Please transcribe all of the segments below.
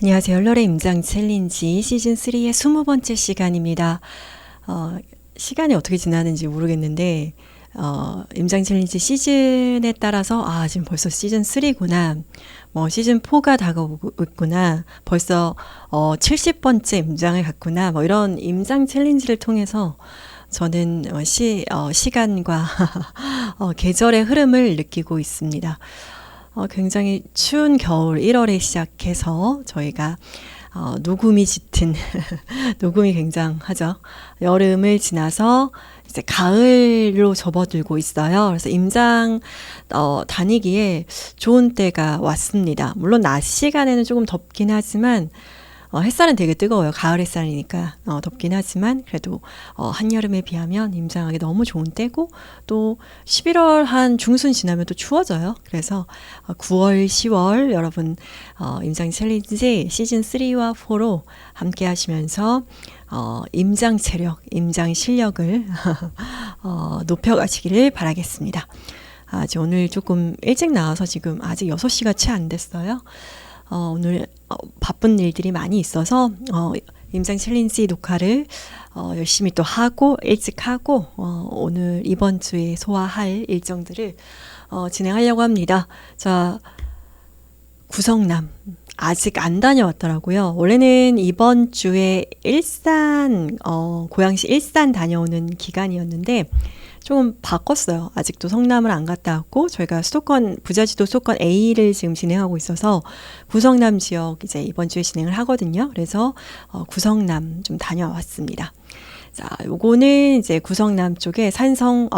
안녕하세요. 럴의 임장 챌린지 시즌 3의 20번째 시간입니다. 시간이 어떻게 지나는지 모르겠는데, 임장 챌린지 시즌에 따라서, 지금 벌써 시즌 3구나, 시즌 4가 다가오고 있구나, 벌써, 70번째 임장을 갔구나, 이런 임장 챌린지를 통해서 저는 시간과 계절의 흐름을 느끼고 있습니다. 굉장히 추운 겨울 1월에 시작해서 저희가 녹음이 짙은 녹음이 굉장하죠. 여름을 지나서 이제 가을로 접어들고 있어요. 그래서 임장 다니기에 좋은 때가 왔습니다. 물론 낮 시간에는 조금 덥긴 하지만 햇살은 되게 뜨거워요. 가을 햇살이니까 덥긴 하지만 그래도 한여름에 비하면 임장하기 너무 좋은 때고, 또 11월 한 중순 지나면 또 추워져요. 그래서 9월, 10월 여러분 임장 챌린지 시즌 3와 4로 함께 하시면서 임장 체력, 임장 실력을 높여가시기를 바라겠습니다. 오늘 조금 일찍 나와서 지금 아직 6시가 채 안 됐어요. 오늘 바쁜 일들이 많이 있어서 임장 챌린지 녹화를 열심히 또 하고 일찍 하고 오늘 이번 주에 소화할 일정들을 진행하려고 합니다. 자, 구성남 아직 안 다녀왔더라고요. 원래는 이번 주에 일산 고양시 일산 다녀오는 기간이었는데 조금 바꿨어요. 아직도 성남을 안 갔다 왔고, 저희가 부자지도 수도권 A를 지금 진행하고 있어서 구성남 지역 이제 이번 주에 진행을 하거든요. 그래서 구성남 좀 다녀왔습니다. 자, 요거는 이제 구성남 쪽에 산성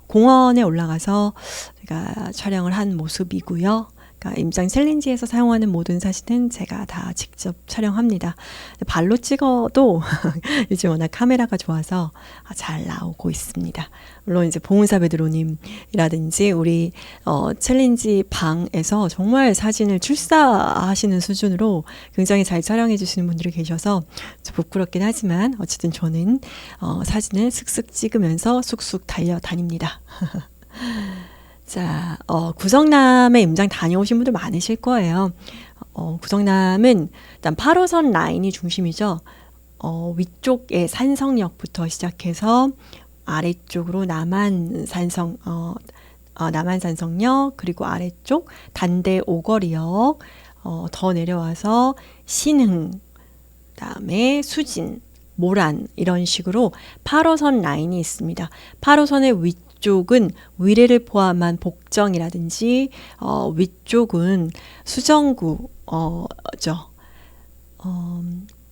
공원에 올라가서 제가 촬영을 한 모습이고요. 그러니까 임장 챌린지에서 사용하는 모든 사진은 제가 다 직접 촬영합니다. 발로 찍어도 요즘 워낙 카메라가 좋아서 잘 나오고 있습니다. 물론 이제 봉은사 베드로님이라든지 우리 챌린지 방에서 정말 사진을 출사하시는 수준으로 굉장히 잘 촬영해 주시는 분들이 계셔서 부끄럽긴 하지만 어쨌든 저는 사진을 슥슥 찍으면서 쑥쑥 달려다닙니다. 자, 구성남에 임장 다녀오신 분들 많으실 거예요. 구성남은 일단 8호선 라인이 중심이죠. 위쪽에 산성역부터 시작해서 아래쪽으로 남한산성역, 그리고 아래쪽 단대 오거리역, 더 내려와서 신흥, 그다음에 수진, 모란, 이런 식으로 8호선 라인이 있습니다. 8호선의 위쪽은 위례를 포함한 복정이라든지 위쪽은 수정구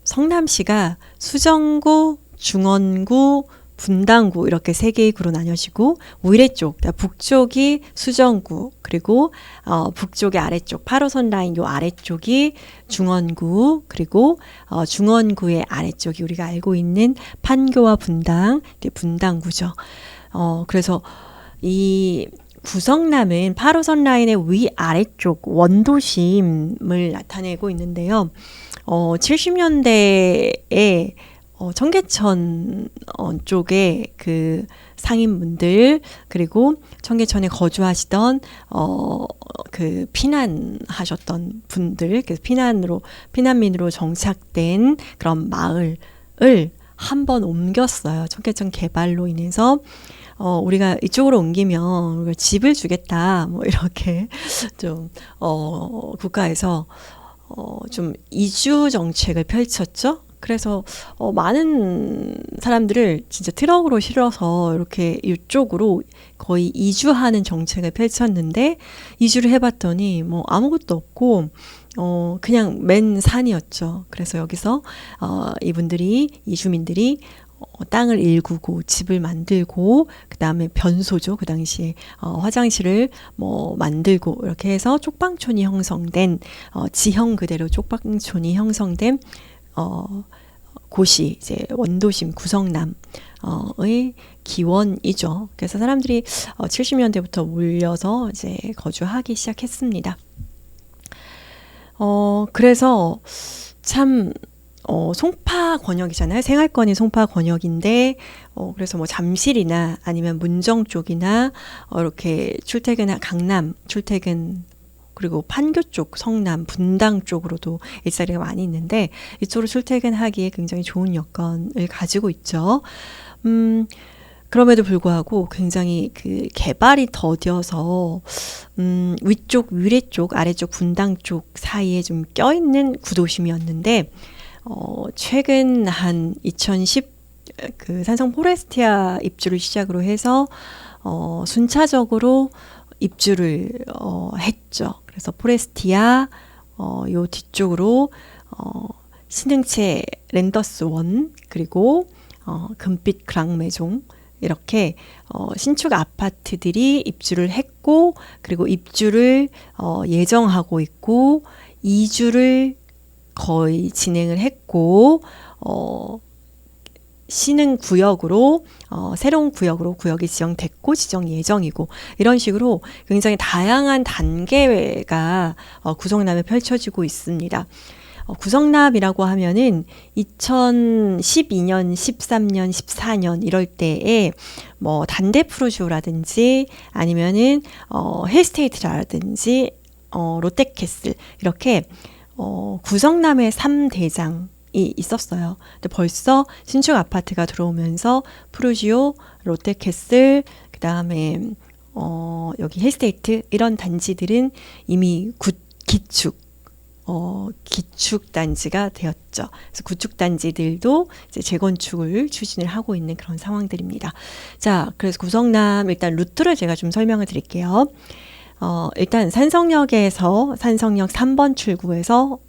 성남시가 수정구, 중원구, 분당구 이렇게 세 개의 구로 나뉘어지고, 위례 쪽, 북쪽이 수정구, 그리고 북쪽의 아래쪽 8호선 라인 요 아래쪽이 중원구, 그리고 중원구의 아래쪽이 우리가 알고 있는 판교와 분당구죠. 그래서 이 구성남은 8호선 라인의 위아래쪽 원도심을 나타내고 있는데요. 70년대에 청계천 쪽에 그 상인분들, 그리고 청계천에 거주하시던 그 피난하셨던 분들, 그래서 피난민으로 정착된 그런 마을을 한번 옮겼어요. 청계천 개발로 인해서 우리가 이쪽으로 옮기면 우리가 집을 주겠다, 이렇게 좀 국가에서 좀 이주 정책을 펼쳤죠. 그래서 많은 사람들을 진짜 트럭으로 실어서 이렇게 이쪽으로 거의 이주하는 정책을 펼쳤는데, 이주를 해봤더니 아무것도 없고 그냥 맨 산이었죠. 그래서 여기서 이주민들이 땅을 일구고 집을 만들고, 그 다음에 변소죠. 그 당시에 화장실을 만들고, 이렇게 해서 쪽방촌이 형성된 지형 그대로 쪽방촌이 형성된 곳이 이제 원도심 구성남의 기원이죠. 그래서 사람들이 70년대부터 몰려서 이제 거주하기 시작했습니다. 그래서 참 송파 권역이잖아요. 생활권이 송파 권역인데, 그래서 잠실이나 아니면 문정 쪽이나 이렇게 강남 출퇴근 그리고 판교 쪽, 성남, 분당 쪽으로도 일자리가 많이 있는데 이쪽으로 출퇴근하기에 굉장히 좋은 여건을 가지고 있죠. 그럼에도 불구하고 굉장히 그 개발이 더뎌서 위쪽, 위례 쪽, 아래쪽 분당 쪽 사이에 좀 껴있는 구도심이었는데 최근 한 2010 그 산성 포레스티아 입주를 시작으로 해서 순차적으로 입주를 했죠. 그래서 포레스티아 요 뒤쪽으로 신흥채 랜더스 원 그리고 금빛 그랑메종 이렇게 신축 아파트들이 입주를 했고 그리고 입주를 예정하고 있고 이주를 거의 진행을 했고 신흥 구역으로 새로운 구역으로 구역이 지정됐고 지정 예정이고 이런 식으로 굉장히 다양한 단계가 구성남에 펼쳐지고 있습니다. 구성남이라고 하면은 2012년, 13년, 14년 이럴 때에 뭐 단대 프루지오라든지 아니면은 헬스테이트라든지 롯데캐슬 이렇게 구성남의 3대장 이 있었어요. 근데 벌써 신축 아파트가 들어오면서 프루지오, 롯데캐슬, 그 다음에 여기 헬스테이트 이런 단지들은 이미 기축 단지가 되었죠. 그래서 구축 단지들도 이제 재건축을 추진을 하고 있는 그런 상황들입니다. 자, 그래서 구성남 일단 루트를 제가 좀 설명을 드릴게요. 일단 산성역에서 산성역 3번 출구에서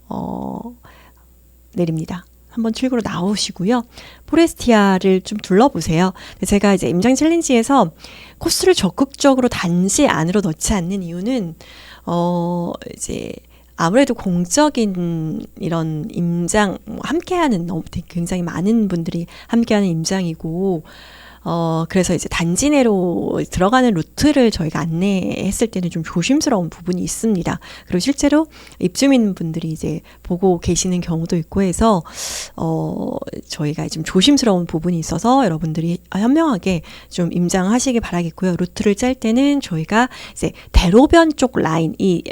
내립니다. 한번 출구로 나오시고요. 포레스티아를 좀 둘러보세요. 제가 이제 임장 챌린지에서 코스를 적극적으로 단지 안으로 넣지 않는 이유는 이제 아무래도 공적인 이런 임장 함께하는 굉장히 많은 분들이 함께하는 임장이고 그래서 이제 단지 내로 들어가는 루트를 저희가 안내했을 때는 좀 조심스러운 부분이 있습니다. 그리고 실제로 입주민 분들이 이제 보고 계시는 경우도 있고 해서 저희가 좀 조심스러운 부분이 있어서 여러분들이 현명하게 좀 임장하시기 바라겠고요. 루트를 짤 때는 저희가 이제 대로변 쪽 라인 이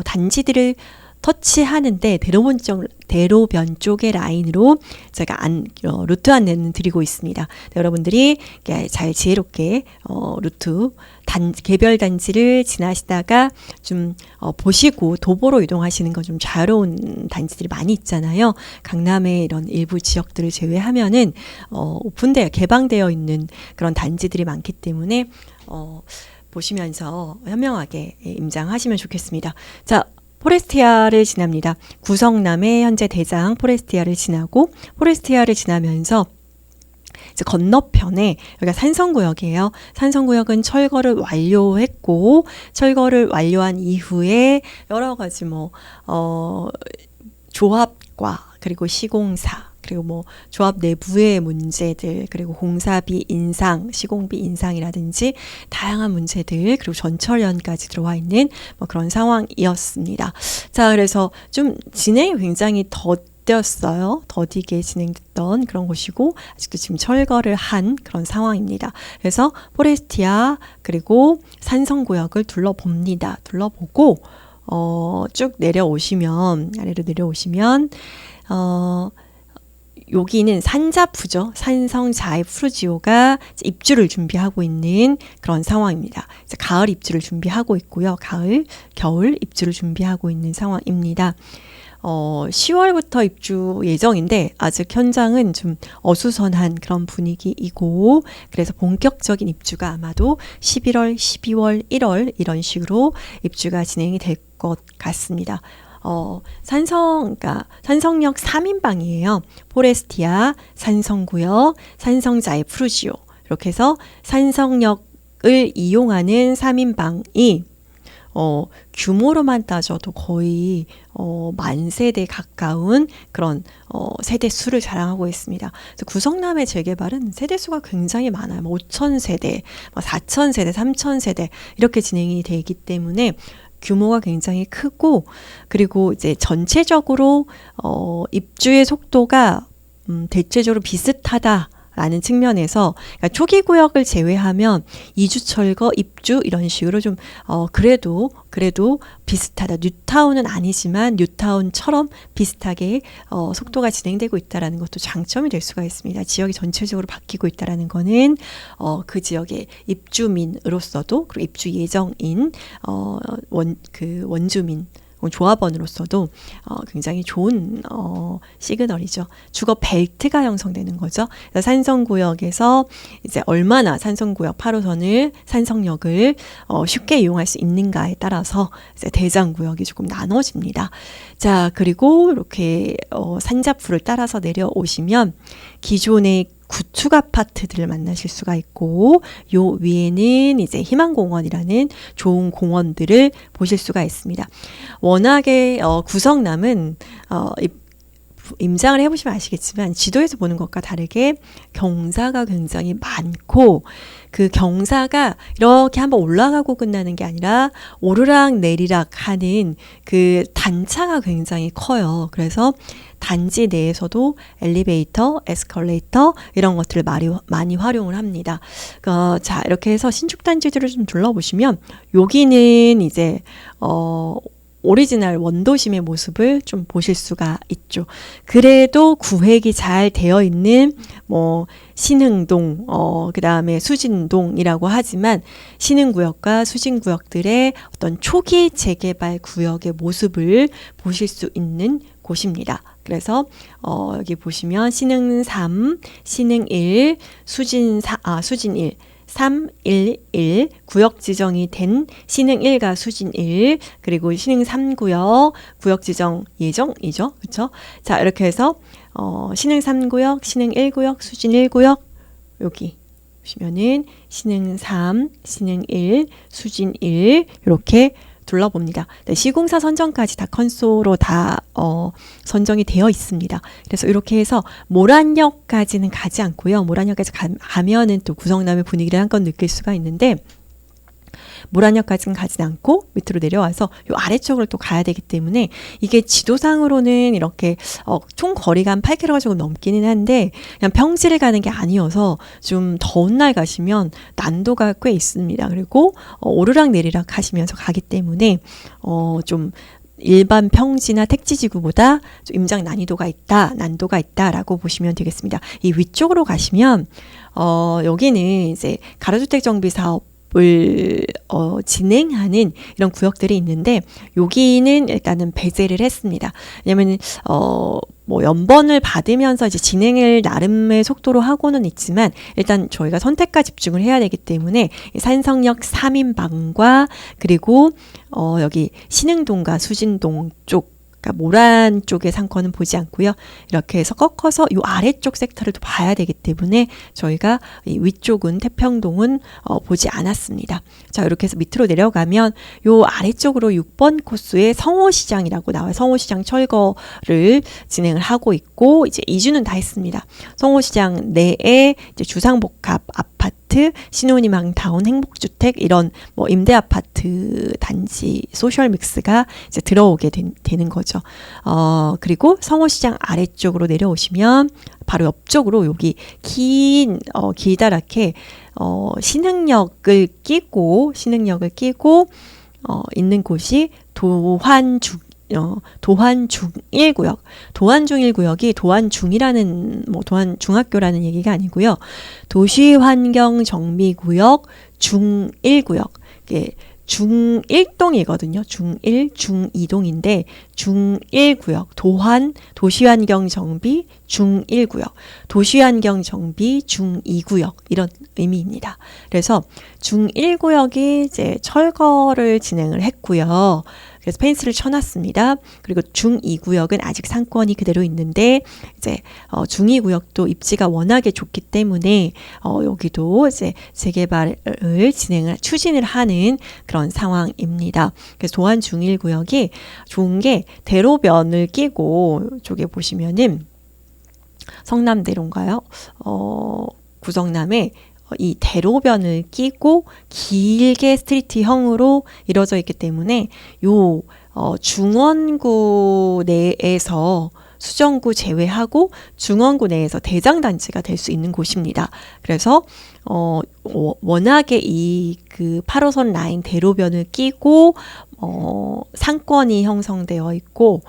단지들을 터치하는데 대로변 쪽의 라인으로 제가 루트 안내는 드리고 있습니다. 여러분들이 잘 지혜롭게 루트 개별 단지를 지나시다가 좀 보시고 도보로 이동하시는 건 좀 자유로운 단지들이 많이 있잖아요. 강남의 이런 일부 지역들을 제외하면은 개방되어 있는 그런 단지들이 많기 때문에 보시면서 현명하게 임장하시면 좋겠습니다. 자, 포레스티아를 지납니다. 구성남의 현재 대장 포레스티아를 지나고 포레스티아를 지나면서 이제 건너편에 여기가 산성구역이에요. 산성구역은 철거를 완료했고 철거를 완료한 이후에 여러 가지 조합과 그리고 시공사 그리고 조합 내부의 문제들 그리고 공사비 인상, 시공비 인상이라든지 다양한 문제들 그리고 전철연까지 들어와 있는 그런 상황이었습니다. 자, 그래서 좀 진행이 굉장히 더디게 진행됐던 그런 곳이고 아직도 지금 철거를 한 그런 상황입니다. 그래서 포레스티아 그리고 산성구역을 둘러봅니다. 둘러보고 쭉 아래로 내려오시면 여기는 산자프죠. 산성자이 프루지오가 입주를 준비하고 있는 그런 상황입니다. 이제 가을 입주를 준비하고 있고요. 겨울 입주를 준비하고 있는 상황입니다. 10월부터 입주 예정인데 아직 현장은 좀 어수선한 그런 분위기이고 그래서 본격적인 입주가 아마도 11월, 12월, 1월 이런 식으로 입주가 진행이 될 것 같습니다. 산성역 3인방이에요. 포레스티아, 산성구역, 산성자이 프루지오 이렇게 해서 산성역을 이용하는 3인방이 규모로만 따져도 거의 만 세대 가까운 그런 세대 수를 자랑하고 있습니다. 그래서 구성남의 재개발은 세대 수가 굉장히 많아요. 5천 세대, 4천 세대, 3천 세대 이렇게 진행이 되기 때문에 규모가 굉장히 크고 그리고 이제 전체적으로 입주의 속도가 대체적으로 비슷하다. 라는 측면에서 그러니까 초기 구역을 제외하면 이주 철거, 입주 이런 식으로 좀 그래도 비슷하다. 뉴타운은 아니지만 뉴타운처럼 비슷하게 속도가 진행되고 있다라는 것도 장점이 될 수가 있습니다. 지역이 전체적으로 바뀌고 있다라는 거는 그 지역의 입주민으로서도 그리고 입주 예정인 원주민 조합원으로서도 굉장히 좋은 시그널이죠. 주거 벨트가 형성되는 거죠. 산성구역에서 이제 얼마나 산성구역 8호선을 산성역을 쉽게 이용할 수 있는가에 따라서 이제 대장구역이 조금 나눠집니다. 자, 그리고 이렇게 산자풀을 따라서 내려오시면 기존의 구축 아파트들을 만나실 수가 있고 요 위에는 이제 희망공원이라는 좋은 공원들을 보실 수가 있습니다. 워낙에 구성남은 임장을 해보시면 아시겠지만 지도에서 보는 것과 다르게 경사가 굉장히 많고 그 경사가 이렇게 한번 올라가고 끝나는 게 아니라 오르락 내리락 하는 그 단차가 굉장히 커요. 그래서 단지 내에서도 엘리베이터, 에스컬레이터 이런 것들을 많이 활용을 합니다. 자, 이렇게 해서 신축 단지들을 좀 둘러보시면 여기는 이제 오리지널 원도심의 모습을 좀 보실 수가 있죠. 그래도 구획이 잘 되어 있는 신흥동, 그 다음에 수진동이라고 하지만 신흥구역과 수진구역들의 어떤 초기 재개발 구역의 모습을 보실 수 있는 곳입니다. 그래서 여기 보시면 신흥 3, 신흥 1, 수진 1 311 구역 지정이 된 신흥 1과 수진 1 그리고 신흥 3구역 구역 지정 예정이죠. 그렇죠? 자, 이렇게 해서 신흥 3구역, 신흥 1구역, 수진 1구역 여기 보시면은 신흥 3, 신흥 1, 수진 1 이렇게 둘러봅니다. 네, 시공사 선정까지 다 컨소로 다 선정이 되어 있습니다. 그래서 이렇게 해서 모란역까지는 가지 않고요. 모란역까지 가면은 또 구성남의 분위기를 한껏 느낄 수가 있는데 모란역까지는 가지 않고 밑으로 내려와서 요 아래쪽으로 또 가야 되기 때문에 이게 지도상으로는 이렇게 총 거리가 한 8km가 조금 넘기는 한데 그냥 평지를 가는 게 아니어서 좀 더운 날 가시면 난도가 꽤 있습니다. 그리고 오르락 내리락 하시면서 가기 때문에 좀 일반 평지나 택지지구보다 좀 임장 난도가 있다라고 보시면 되겠습니다. 이 위쪽으로 가시면 여기는 이제 가로주택 정비 사업 을 진행하는 이런 구역들이 있는데 여기는 일단은 배제를 했습니다. 왜냐면 연번을 받으면서 이제 진행을 나름의 속도로 하고는 있지만 일단 저희가 선택과 집중을 해야 되기 때문에 산성역 3인방과 그리고 여기 신흥동과 수진동 쪽 그러니까 모란 쪽의 상권은 보지 않고요. 이렇게 해서 꺾어서 이 아래쪽 섹터를 또 봐야 되기 때문에 저희가 이 위쪽은 태평동은 보지 않았습니다. 자, 이렇게 해서 밑으로 내려가면 이 아래쪽으로 6번 코스에 성호시장이라고 나와요. 성호시장 철거를 진행을 하고 있고 이제 이주는 다 했습니다. 성호시장 내에 이제 주상복합 아파트, 신혼희망타운, 행복주택 이런 임대 아파트 단지 소셜 믹스가 이제 들어오게 되는 거죠. 그리고 성호시장 아래쪽으로 내려오시면 바로 옆쪽으로 여기 기다랗게 신흥역을 끼고 있는 곳이 도환중 1구역. 도환중 1구역이 도환중이라는 도환중학교라는 얘기가 아니고요. 도시환경정비구역 중 1구역. 중1동이거든요. 중1, 중2동인데 중1구역 도시환경정비 중1구역 도시환경정비 중2구역 이런 의미입니다. 그래서 중1구역이 이제 철거를 진행을 했고요. 그래서 펜스를 쳐놨습니다. 그리고 중2구역은 아직 상권이 그대로 있는데 이제 중2구역도 입지가 워낙에 좋기 때문에 여기도 이제 재개발을 추진을 하는 그런 상황입니다. 그래서 도안 중1구역이 좋은 게 대로변을 끼고 쪽에 보시면은 성남대로인가요? 구성남에 이 대로변을 끼고 길게 스트리트형으로 이루어져 있기 때문에 요 중원구 내에서 수정구 제외하고 중원구 내에서 대장단지가 될 수 있는 곳입니다. 그래서 워낙에 이 그 8호선 라인 대로변을 끼고 상권이 형성되어 있고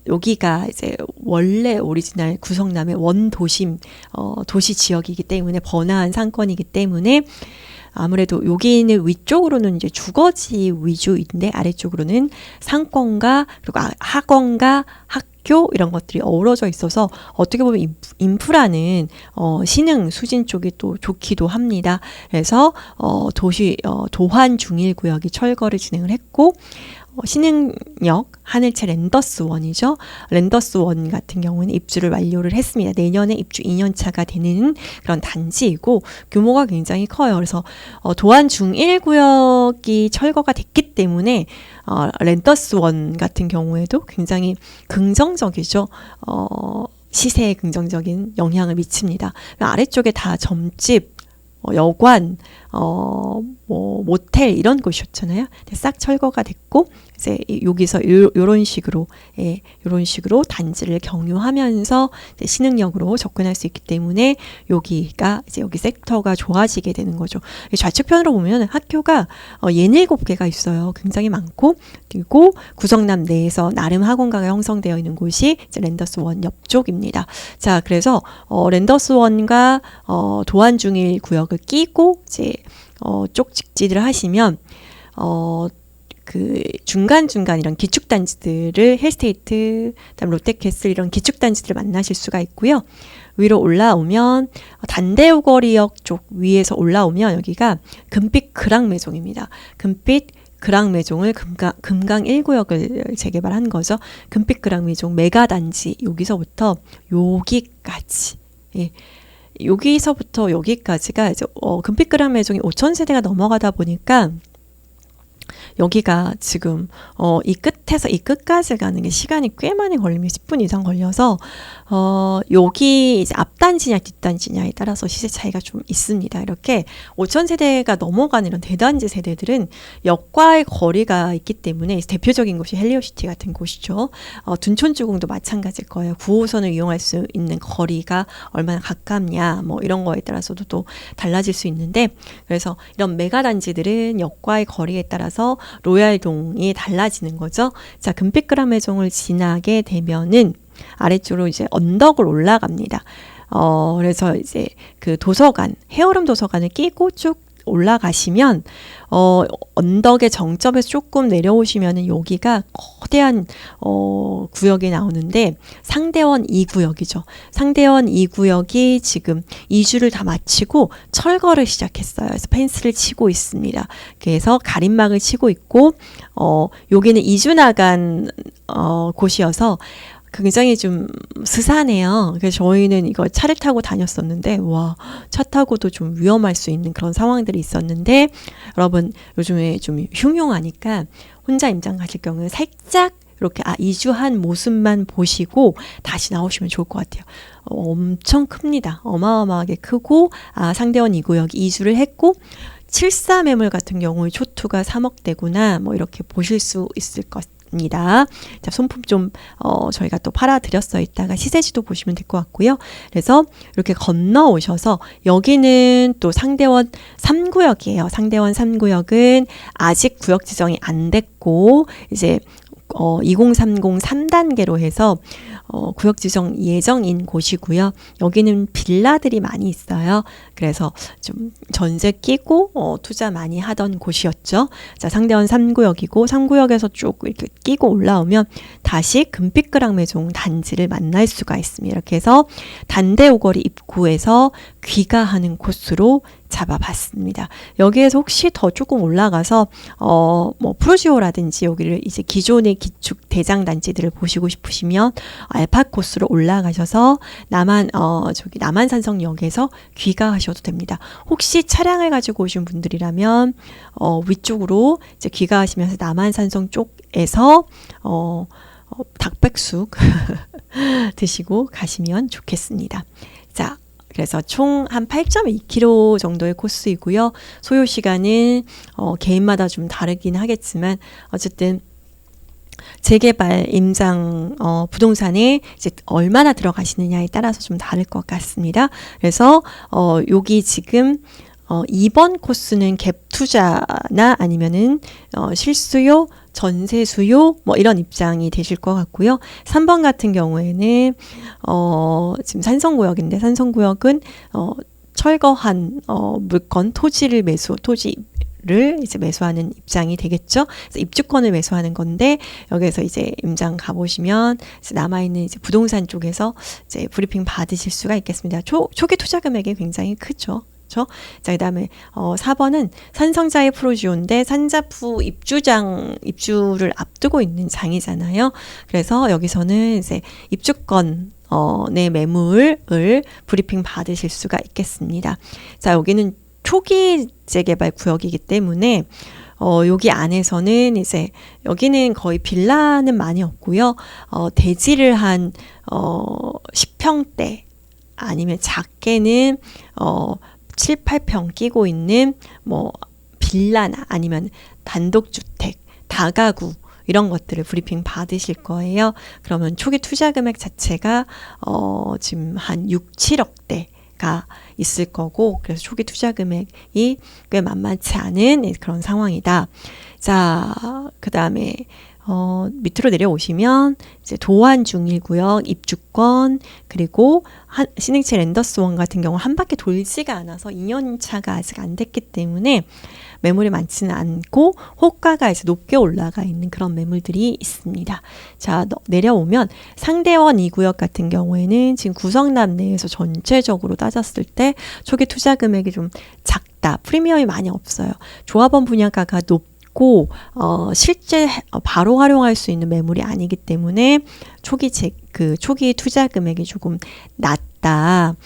여기가 이제 원래 오리지널 구성남의 원도심 도시 지역이기 때문에 번화한 상권이기 때문에 아무래도 여기는 위쪽으로는 이제 주거지 위주인데 아래쪽으로는 상권과 그리고 학원과 학교 이런 것들이 어우러져 있어서 어떻게 보면 인프라는 신흥 수진 쪽이 또 좋기도 합니다. 그래서 도환 중일구역이 철거를 진행을 했고 신흥역 하늘채 랜더스원이죠. 랜더스원 같은 경우는 입주를 완료를 했습니다. 내년에 입주 2년차가 되는 그런 단지이고 규모가 굉장히 커요. 그래서 도안 중1구역이 철거가 됐기 때문에 랜더스원 같은 경우에도 굉장히 긍정적이죠. 시세에 긍정적인 영향을 미칩니다. 아래쪽에 다 점집, 여관, 모텔 이런 곳이었잖아요. 싹 철거가 됐고 이제 여기서 요런 식으로 단지를 경유하면서 이제 신흥역으로 접근할 수 있기 때문에 여기 섹터가 좋아지게 되는 거죠. 좌측편으로 보면 학교가 67개가 있어요. 굉장히 많고 그리고 구성남 내에서 나름 학원가가 형성되어 있는 곳이 이제 랜더스원 옆쪽입니다. 자, 그래서 랜더스원과 도안 중일 구역을 끼고 이제 쪽 직지를 하시면 그 중간중간 이런 기축단지들을 헬스테이트, 그다음 롯데캐슬 이런 기축단지들을 만나실 수가 있고요. 위로 올라오면 단대우거리역 쪽 위에서 올라오면 여기가 금빛 그랑매종입니다. 금빛 그랑매종을 금강 1구역을 재개발한 거죠. 금빛 그랑매종 메가단지 여기서부터 여기까지 여기서부터 여기까지가 이제 금빛 그랑매종이 5,000세대가 넘어가다 보니까 여기가 지금 이 끝에서 이 끝까지 가는 게 시간이 꽤 많이 걸리면 10분 이상 걸려서 여기 이제 앞단지냐 뒷단지냐에 따라서 시세 차이가 좀 있습니다. 이렇게 5,000세대가 넘어가는 이런 대단지 세대들은 역과의 거리가 있기 때문에 대표적인 곳이 헬리오시티 같은 곳이죠. 둔촌주공도 마찬가지일 거예요. 9호선을 이용할 수 있는 거리가 얼마나 가깝냐 뭐 이런 거에 따라서도 또 달라질 수 있는데 그래서 이런 메가단지들은 역과의 거리에 따라서 로얄동이 달라지는 거죠. 자, 금빛그라메종을 지나게 되면은 아래쪽으로 이제 언덕을 올라갑니다. 그래서 이제 그 도서관, 헤어룸 도서관을 끼고 쭉 올라가시면 언덕의 정점에서 조금 내려오시면은 여기가 거대한 구역이 나오는데 상대원 2구역이죠. 상대원 2구역이 지금 이주를 다 마치고 철거를 시작했어요. 그래서 펜스를 치고 있습니다. 그래서 가림막을 치고 있고 여기는 이주 나간 곳이어서 굉장히 좀 스산해요. 그래서 저희는 이걸 차를 타고 다녔었는데 와, 차 타고도 좀 위험할 수 있는 그런 상황들이 있었는데 여러분 요즘에 좀 흉흉하니까 혼자 임장 가실 경우에 살짝 이렇게 이주한 모습만 보시고 다시 나오시면 좋을 것 같아요. 엄청 큽니다. 어마어마하게 크고 상대원 2구역이 이주를 했고 74 매물 같은 경우에 초투가 3억대구나 뭐 이렇게 보실 수 있을 것 입니다. 자, 손품 좀 저희가 또 팔아드렸어요. 이따가 시세지도 보시면 될 것 같고요. 그래서 이렇게 건너오셔서 여기는 또 상대원 3구역이에요. 상대원 3구역은 아직 구역 지정이 안 됐고 이제 2030 3단계로 해서 구역 지정 예정인 곳이고요. 여기는 빌라들이 많이 있어요. 그래서 좀 전세 끼고 투자 많이 하던 곳이었죠. 자, 상대원 3구역이고 3구역에서 쭉 이렇게 끼고 올라오면 다시 금빛그랑매종 단지를 만날 수가 있습니다. 이렇게 해서 단대오거리 입구에서 귀가하는 코스로 잡아봤습니다. 여기에서 혹시 더 조금 올라가서 뭐 프루지오라든지 여기를 이제 기존의 기축 대장 단지들을 보시고 싶으시면 알파 코스로 올라가셔서 남한산성역에서 귀가하셔도 됩니다. 혹시 차량을 가지고 오신 분들이라면 위쪽으로 이제 귀가하시면서 남한산성 쪽에서 닭백숙 드시고 가시면 좋겠습니다. 자, 그래서 총 한 8.2km 정도의 코스이고요. 소요 시간은 개인마다 좀 다르긴 하겠지만 어쨌든 재개발 임장 부동산에 이제 얼마나 들어가시느냐에 따라서 좀 다를 것 같습니다. 그래서 여기 지금 2번 코스는 갭 투자나 아니면은 실수요, 전세 수요 뭐 이런 입장이 되실 것 같고요. 3번 같은 경우에는 지금 산성구역인데 산성구역은 철거한 물건 토지를 이제 매수하는 입장이 되겠죠. 그래서 입주권을 매수하는 건데 여기에서 이제 임장 가보시면 이제 남아있는 이제 부동산 쪽에서 이제 브리핑 받으실 수가 있겠습니다. 초기 투자 금액이 굉장히 크죠. 자, 그 다음에 4번은 산성자의 프로지오인데 산자부 입주를 앞두고 있는 장이잖아요. 그래서 여기서는 이제 입주권 내 매물을 브리핑 받으실 수가 있겠습니다. 자, 여기는 초기 재개발 구역이기 때문에 여기 안에서는 이제 여기는 거의 빌라는 많이 없고요. 대지를 한 10평대 아니면 작게는 7, 8평 끼고 있는 뭐 빌라나 아니면 단독주택, 다가구 이런 것들을 브리핑 받으실 거예요. 그러면 초기 투자 금액 자체가 지금 한 6, 7억대가 있을 거고 그래서 초기 투자 금액이 꽤 만만치 않은 그런 상황이다. 자, 그 다음에 밑으로 내려오시면 이제 도안 중일구역 입주권 그리고 신흥채 랜더스원 같은 경우 한 바퀴 돌지가 않아서 2년 차가 아직 안 됐기 때문에 매물이 많지는 않고 호가가 이제 높게 올라가 있는 그런 매물들이 있습니다. 자, 내려오면 상대원 2구역 같은 경우에는 지금 구성남 내에서 전체적으로 따졌을 때 초기 투자 금액이 좀 작다. 프리미엄이 많이 없어요. 조합원 분양가가 높고 실제 바로 활용할 수 있는 매물이 아니기 때문에 초기 투자 금액이 조금 낮다.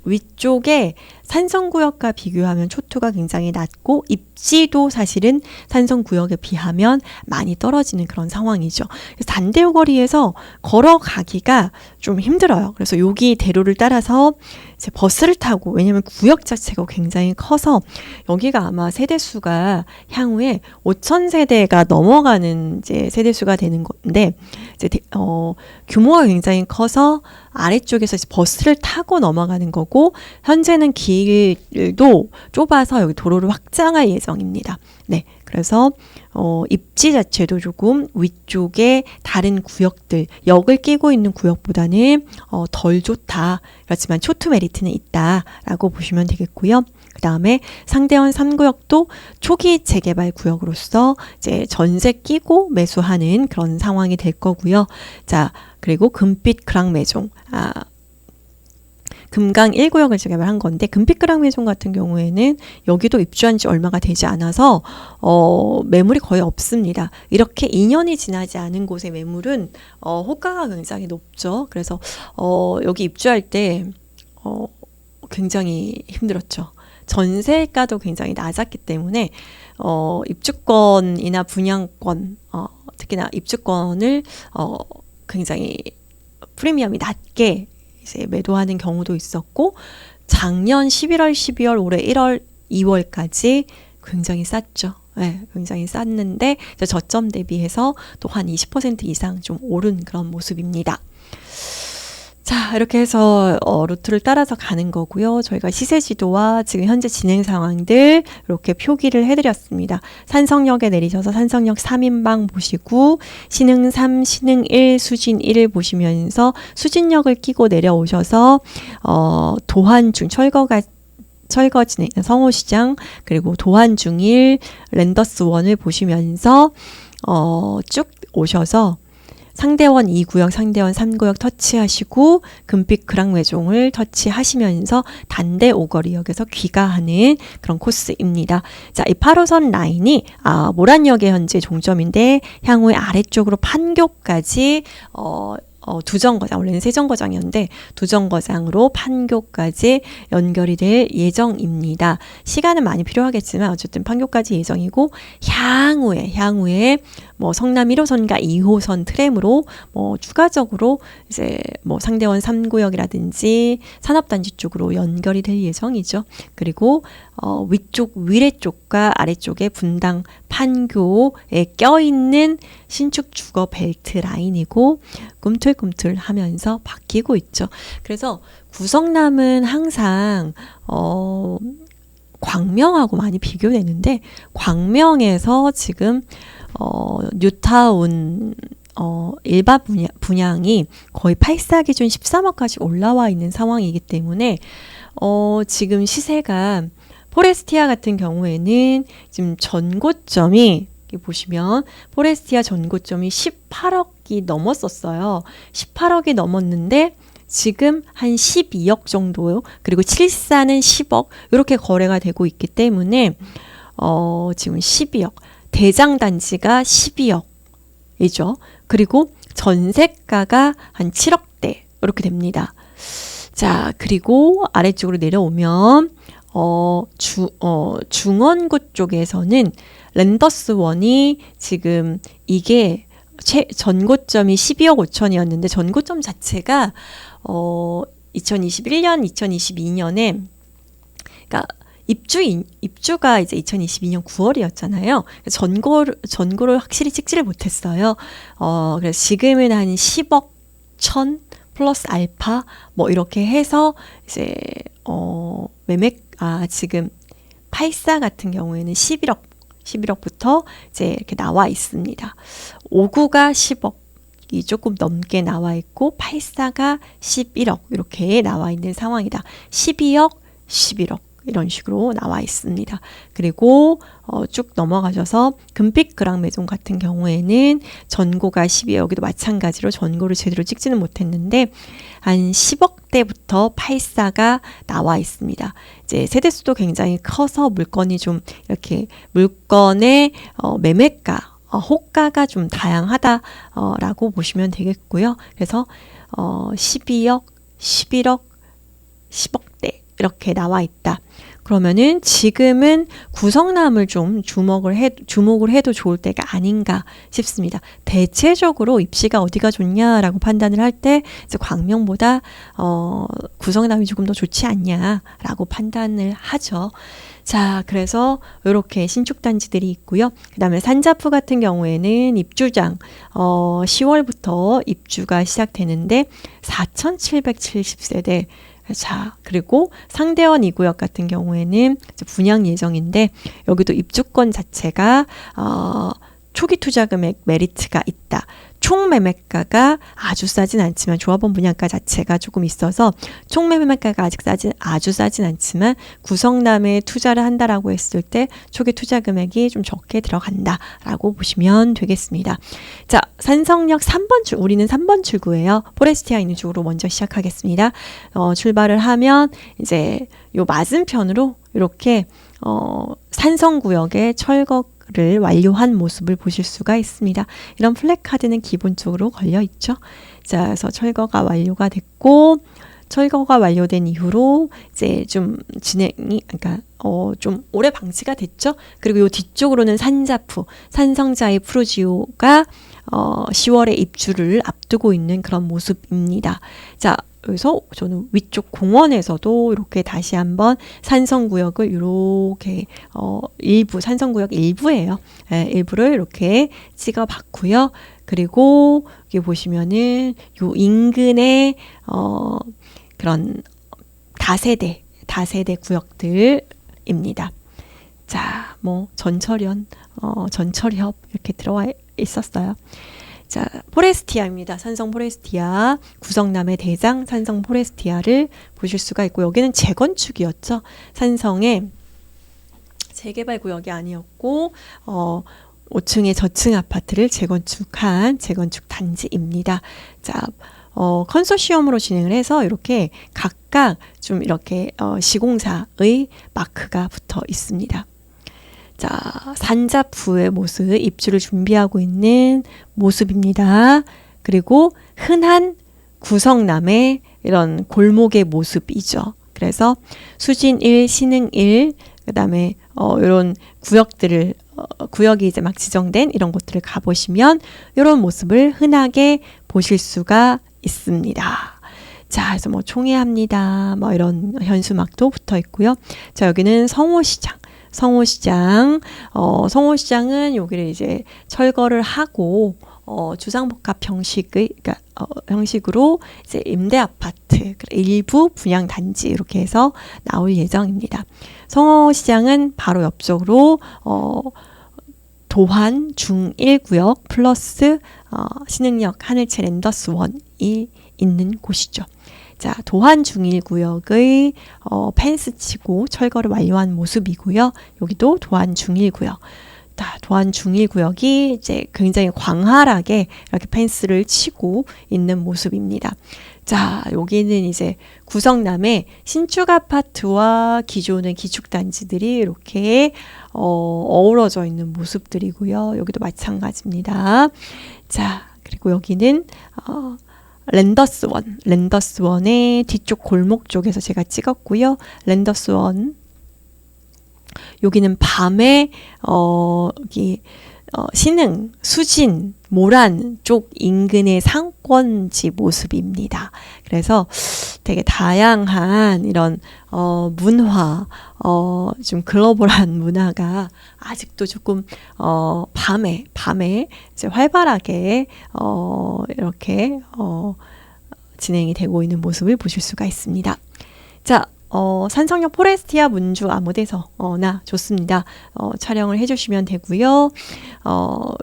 위쪽에 산성구역과 비교하면 초투가 굉장히 낮고 입지도 사실은 산성구역에 비하면 많이 떨어지는 그런 상황이죠. 그래서 단대우 거리에서 걸어가기가 좀 힘들어요. 그래서 여기 대로를 따라서 이제 버스를 타고 왜냐하면 구역 자체가 굉장히 커서 여기가 아마 세대수가 향후에 5,000세대가 넘어가는 이제 세대수가 되는 건데 이제 규모가 굉장히 커서 아래쪽에서 이제 버스를 타고 넘어가는 거고 현재는 길도 좁아서 여기 도로를 확장할 예정입니다. 네, 그래서 입지 자체도 조금 위쪽에 다른 구역들 역을 끼고 있는 구역보다는 덜 좋다. 그렇지만 초투 메리트는 있다라고 보시면 되겠고요. 그 다음에 상대원 3구역도 초기 재개발 구역으로서 이제 전세 끼고 매수하는 그런 상황이 될 거고요. 자, 그리고 금빛 그랑 매종. 금강 1구역을 재개발한 건데 금빛 그랑 매종 같은 경우에는 여기도 입주한 지 얼마가 되지 않아서 매물이 거의 없습니다. 이렇게 2년이 지나지 않은 곳의 매물은 호가가 굉장히 높죠. 그래서 여기 입주할 때 굉장히 힘들었죠. 전세가도 굉장히 낮았기 때문에 입주권이나 분양권 특히나 입주권을 굉장히 프리미엄이 낮게 이제 매도하는 경우도 있었고 작년 11월, 12월, 올해 1월, 2월까지 굉장히 쌌죠. 네, 굉장히 쌌는데 저점 대비해서 또 한 20% 이상 좀 오른 그런 모습입니다. 자, 이렇게 해서 루트를 따라서 가는 거고요. 저희가 시세 지도와 지금 현재 진행 상황들 이렇게 표기를 해드렸습니다. 산성역에 내리셔서 산성역 3인방 보시고 신흥 3, 신흥 1, 수진 1을 보시면서 수진역을 끼고 내려오셔서 도한 중 철거 진행 성호시장 그리고 도한 중일 랜더스원을 보시면서 쭉 오셔서 상대원 2구역, 상대원 3구역 터치하시고 금빛 그랑 매종을 터치하시면서 단대 오거리역에서 귀가하는 그런 코스입니다. 자, 이 8호선 라인이 모란역에 현재 종점인데 향후에 아래쪽으로 판교까지 두 정거장, 원래는 세 정거장이었는데 두 정거장으로 판교까지 연결이 될 예정입니다. 시간은 많이 필요하겠지만 어쨌든 판교까지 예정이고 향후에 뭐 성남 1호선과 2호선 트램으로 뭐 추가적으로 이제 뭐 상대원 3구역이라든지 산업단지 쪽으로 연결이 될 예정이죠. 그리고 위례 쪽과 아래쪽에 분당 판교에 껴있는 신축 주거 벨트 라인이고 꿈틀꿈틀 하면서 바뀌고 있죠. 그래서 구성남은 항상 광명하고 많이 비교되는데 광명에서 지금 뉴타운 일반 분양이 거의 8사 기준 13억까지 올라와 있는 상황이기 때문에 지금 시세가 포레스티아 같은 경우에는 지금 전고점이 보시면 포레스티아 전고점이 18억이 넘었었어요. 18억이 넘었는데 지금 한 12억 정도요. 그리고 7사는 10억 이렇게 거래가 되고 있기 때문에 지금 12억 대장단지가 12억이죠. 그리고 전세가가 한 7억대 이렇게 됩니다. 자, 그리고 아래쪽으로 내려오면 중원구 쪽에서는 랜더스원이 지금 이게 전고점이 12억 5천이었는데 전고점 자체가 2021년, 2022년에 그러니까 입주가 이제 2022년 9월이었잖아요. 전고를 확실히 찍지를 못했어요. 그래서 지금은 한 10억 천 플러스 알파 뭐 이렇게 해서 이제 지금 8사 같은 경우에는 11억부터 이제 이렇게 나와 있습니다. 5구가 10억이 조금 넘게 나와 있고 8사가 11억 이렇게 나와 있는 상황이다. 12억, 11억 이런 식으로 나와 있습니다. 그리고 쭉 넘어가셔서 금빛 그랑메종 같은 경우에는 전고가 12억, 여기도 마찬가지로 전고를 제대로 찍지는 못했는데 한 10억대부터 8사가 나와 있습니다. 이제 세대수도 굉장히 커서 물건이 좀 이렇게 물건의 매매가 호가가 좀 다양하다라고 보시면 되겠고요. 그래서 12억, 11억, 10억대 이렇게 나와 있다. 그러면은 지금은 구성남을 좀 주목을 해도 좋을 때가 아닌가 싶습니다. 대체적으로 입시가 어디가 좋냐라고 판단을 할 때 이제 광명보다 구성남이 조금 더 좋지 않냐라고 판단을 하죠. 자, 그래서 이렇게 신축 단지들이 있고요. 그다음에 산자프 같은 경우에는 입주장 10월부터 입주가 시작되는데 4,770세대. 자, 그리고 상대원 2구역 같은 경우에는 분양 예정인데 여기도 입주권 자체가 초기 투자 금액 메리트가 있다. 총 매매가가 아주 싸진 않지만 조합원 분양가 자체가 조금 있어서 총 매매가가 아주 싸진 않지만 구성남에 투자를 한다라고 했을 때 초기 투자 금액이 좀 적게 들어간다라고 보시면 되겠습니다. 자, 산성역 3번 우리는 3번 출구예요. 포레스티아 있는 쪽으로 먼저 시작하겠습니다. 출발을 하면 이제 요 맞은편으로 이렇게 산성구역의 철거를 완료한 모습을 보실 수가 있습니다. 이런 플래카드는 기본적으로 걸려 있죠. 자, 그래서 철거가 완료가 됐고 철거가 완료된 이후로 이제 좀 그러니까 좀 오래 방치가 됐죠. 그리고 요 뒤쪽으로는 산성자이 프루지오가 10월에 입주를 앞두고 있는 그런 모습입니다. 자, 그래서 저는 위쪽 공원에서도 이렇게 다시 한번 산성구역을 이렇게 산성구역 일부예요. 일부를 이렇게 찍어봤고요. 그리고 여기 보시면은 요 인근에 그런 다세대 구역들입니다. 자, 뭐 전철협 이렇게 들어와 있었어요. 자, 포레스티아입니다. 산성 포레스티아, 구성남의 대장 산성 포레스티아를 보실 수가 있고 여기는 재건축이었죠. 산성의 재개발 구역이 아니었고 5층의 저층 아파트를 재건축한 재건축 단지입니다. 자, 컨소시엄으로 진행을 해서 이렇게 각각 좀 이렇게 시공사의 마크가 붙어 있습니다. 자, 산자프의 모습, 입주를 준비하고 있는 모습입니다. 그리고 흔한 구성남의 이런 골목의 모습이죠. 그래서 수진 1, 신흥 1, 그 다음에 이런 구역이 이제 막 지정된 이런 곳들을 가보시면 이런 모습을 흔하게 보실 수가 있습니다. 자, 그래서 뭐 총회합니다. 뭐 이런 현수막도 붙어 있고요. 자, 여기는 성호시장. 성호시장. 성호시장은 여기를 이제 철거를 하고 주상복합 형식으로 이제 임대 아파트 일부 분양 단지 이렇게 해서 나올 예정입니다. 성호시장은 바로 옆쪽으로 도환 중1구역 플러스 신흥역 하늘채 랜더스원이 있는 곳이죠. 자, 도환 중1구역의 펜스 치고 철거를 완료한 모습이고요. 여기도 도환 중1구역. 도안 중1구역이 이제 굉장히 광활하게 이렇게 펜스를 치고 있는 모습입니다. 자, 여기는 이제 구성남의 신축 아파트와 기존의 기축단지들이 이렇게 어우러져 있는 모습들이고요. 여기도 마찬가지입니다. 자, 그리고 여기는 랜더스원의 뒤쪽 골목 쪽에서 제가 찍었고요. 랜더스원 여기는 밤에 여기 신흥, 수진, 모란 쪽 인근의 상권지 모습입니다. 그래서 되게 다양한 이런 문화, 좀 글로벌한 문화가 아직도 조금 밤에 이제 활발하게 이렇게 진행이 되고 있는 모습을 보실 수가 있습니다. 자, 산성역 포레스티아 문주 아무 데서나 좋습니다. 촬영을 해주시면 되고요.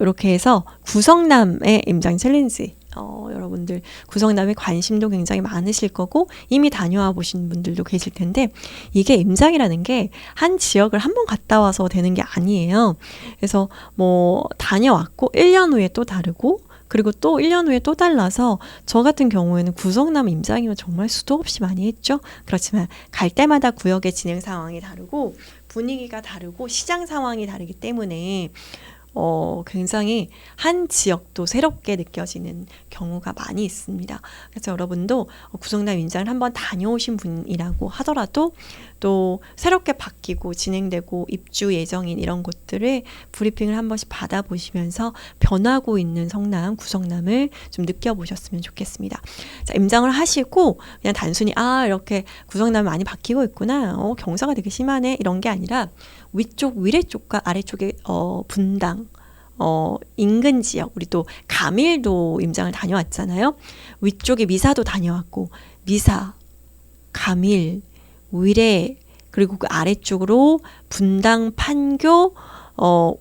이렇게 해서 구성남의 임장 챌린지 여러분들 구성남에 관심도 굉장히 많으실 거고 이미 다녀와 보신 분들도 계실 텐데 이게 임장이라는 게 한 지역을 한번 갔다 와서 되는 게 아니에요. 그래서 뭐 다녀왔고 1년 후에 또 다르고 그리고 또 1년 후에 또 달라서 저 같은 경우에는 구성남 임장이면 정말 수도 없이 많이 했죠. 그렇지만 갈 때마다 구역의 진행 상황이 다르고 분위기가 다르고 시장 상황이 다르기 때문에 굉장히 한 지역도 새롭게 느껴지는 경우가 많이 있습니다. 그래서 여러분도 구성남 임장을 한번 다녀오신 분이라고 하더라도 또 새롭게 바뀌고 진행되고 입주 예정인 이런 곳들을 브리핑을 한 번씩 받아보시면서 변하고 있는 성남, 구성남을 좀 느껴보셨으면 좋겠습니다. 자, 임장을 하시고 그냥 단순히 이렇게 구성남이 많이 바뀌고 있구나, 경사가 되게 심하네 이런 게 아니라 위쪽, 위례쪽과 아래쪽의 분당 인근 지역, 우리 또 가밀도 임장을 다녀왔잖아요. 위쪽에 미사도 다녀왔고 미사, 가밀, 위례 그리고 그 아래쪽으로 분당, 판교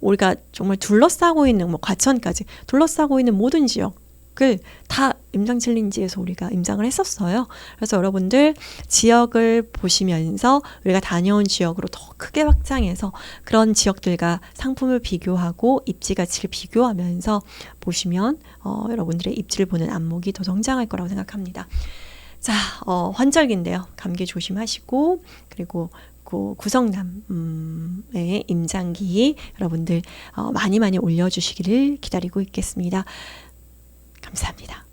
우리가 정말 둘러싸고 있는 과천까지 둘러싸고 있는 모든 지역을 다 임장 챌린지에서 우리가 임장을 했었어요. 그래서 여러분들 지역을 보시면서 우리가 다녀온 지역으로 더 크게 확장해서 그런 지역들과 상품을 비교하고 입지 가치를 비교하면서 보시면 여러분들의 입지를 보는 안목이 더 성장할 거라고 생각합니다. 자, 환절기인데요. 감기 조심하시고 그리고 구성남의 임장기 여러분들 많이 올려주시기를 기다리고 있겠습니다. 감사합니다.